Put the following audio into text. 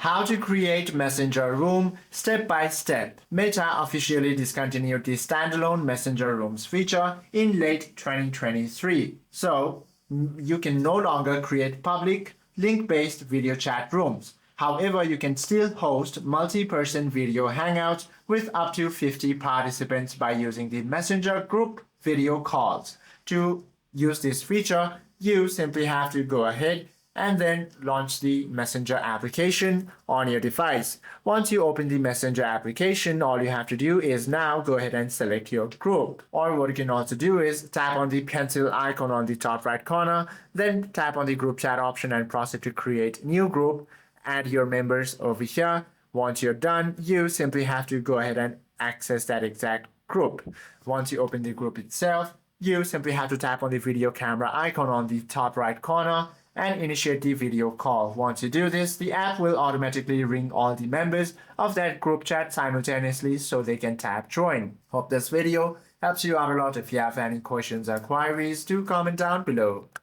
How to create Messenger Room step by step. Meta officially discontinued the standalone Messenger Rooms feature in late 2023. So you can no longer create public link-based video chat rooms. However, you can still host multi-person video hangouts with up to 50 participants by using the Messenger group video calls. To use this feature, you simply have to go ahead and then launch the Messenger application on your device. Once you open the Messenger application, all you have to do is now go ahead and select your group. Or what you can also do is tap on the pencil icon on the top right corner, then tap on the group chat option and proceed to create new group. Add your members over here. Once you're done, you simply have to go ahead and access that exact group. Once you open the group itself, you simply have to tap on the video camera icon on the top right corner and initiate the video call. Once you do this, the app will automatically ring all the members of that group chat simultaneously so they can tap join. Hope this video helps you out a lot. If you have any questions or queries, do comment down below.